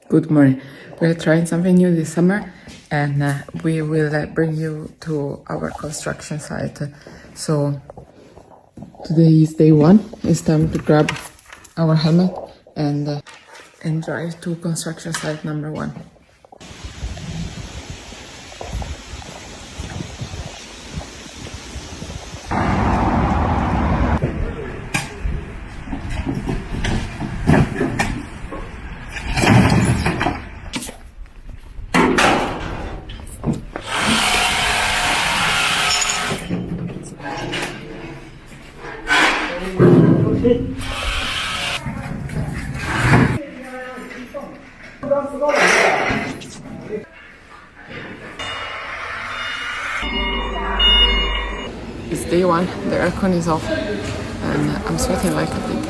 Good morning. We're trying something new this summer and we will bring you to our construction site. So today is day one. It's time to grab our helmet and drive to construction site number 1. It's day one, the aircon is off and I'm sweating like a pig.